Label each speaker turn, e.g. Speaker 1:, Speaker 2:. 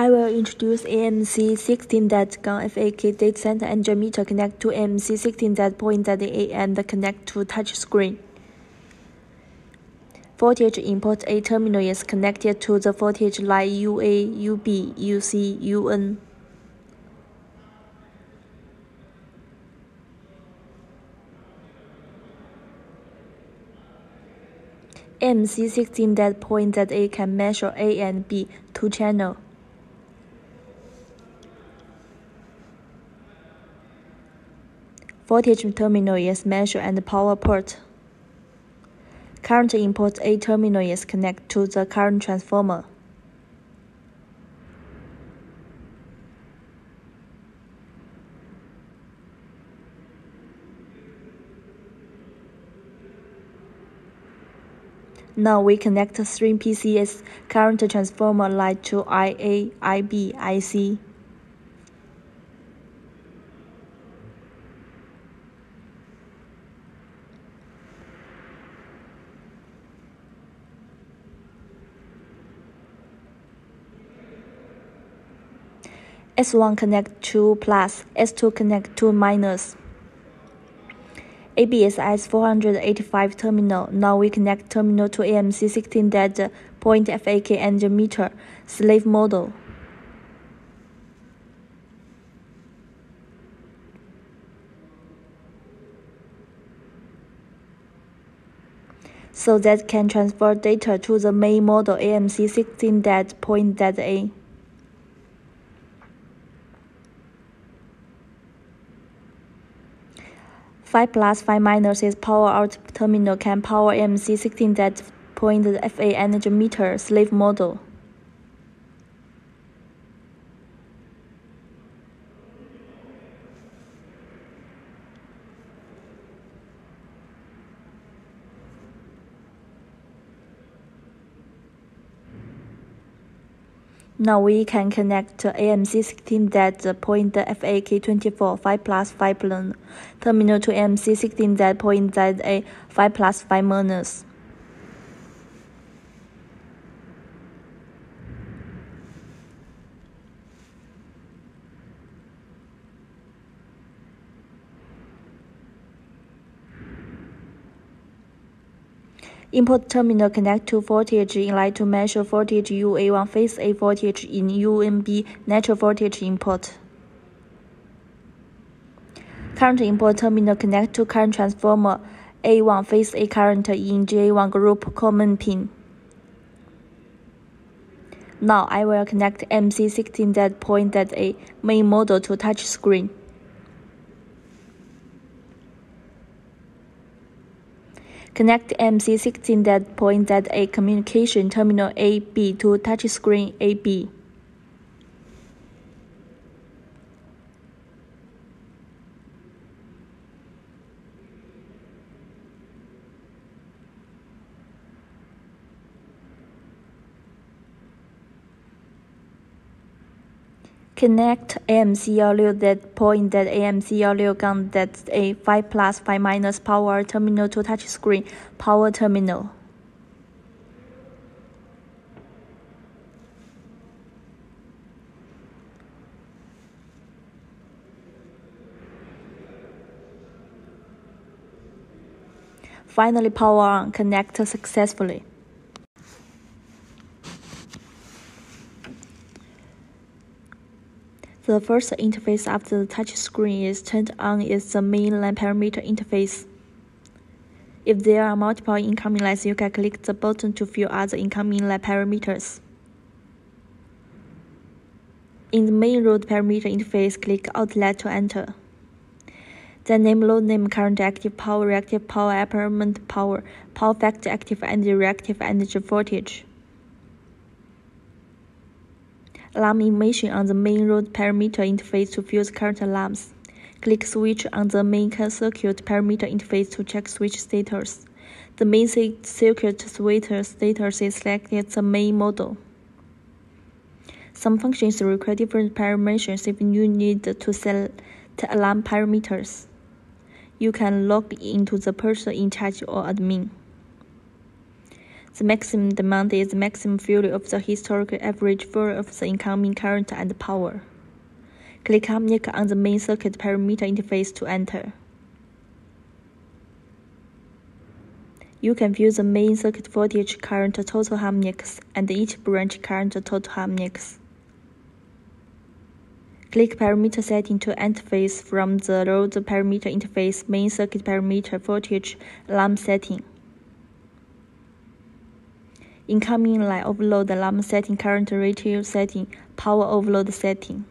Speaker 1: I will introduce AMC16Z-FAK data center and meter connect to AMC16Z-ZA and connect to touch screen. Voltage input A terminal is connected to the voltage line UA, UB, UC, UN. AMC16Z-ZA can measure A and B, two channel. Voltage terminal is measure and power port. Current input A terminal is connected to the current transformer. Now we connect 3 PCS current transformer line to IA, IB, IC. S1 connect to plus, S2 connect to minus. ABSS 485 terminal. Now we connect terminal to AMC16Z-FAK and meter, slave model. So that can transfer data to the main model AMC16Z-ZA. Five plus 5 minus is power out terminal can power AMC16Z-FA energy meter slave model. Now we can connect AMC16Z-FAK24 5 plus 5 terminal to AMC16Z-ZA 5 plus 5 minus. Input terminal connect to voltage in line to measure voltage UA1 phase A voltage in UNB natural voltage input. Current input terminal connect to current transformer A1 phase A current in J1 group common pin. Now I will connect AMC16Z-ZA main model to touch screen. Connect AMC16Z-ZA communication terminal AB to touchscreen AB. Connect AMC16Z-AMC16Z-A 5 plus 5 minus power terminal to touchscreen power terminal. Finally, power on, connect successfully. The first interface after the touch screen is turned on is the main line parameter interface. If there are multiple incoming lines, you can click the button to view other incoming line parameters. In the main load parameter interface, click Outlet to enter. Then name load name current active power, reactive power, apparent power, power factor active and reactive energy voltage. Alarm information on the main load parameter interface to view the current alarms. Click switch on the main circuit parameter interface to check switch status. The main circuit switch status is selected the main model. Some functions require different parameters if you need to set alarm parameters. You can log into the person in charge or admin. The maximum demand is the maximum value of the historical average value of the incoming current and power. Click harmonic on the main circuit parameter interface to enter. You can view the main circuit voltage current total harmonics and each branch current total harmonics. Click parameter setting to interface from the load parameter interface main circuit parameter voltage alarm setting. Incoming line overload alarm setting current ratio setting power overload setting.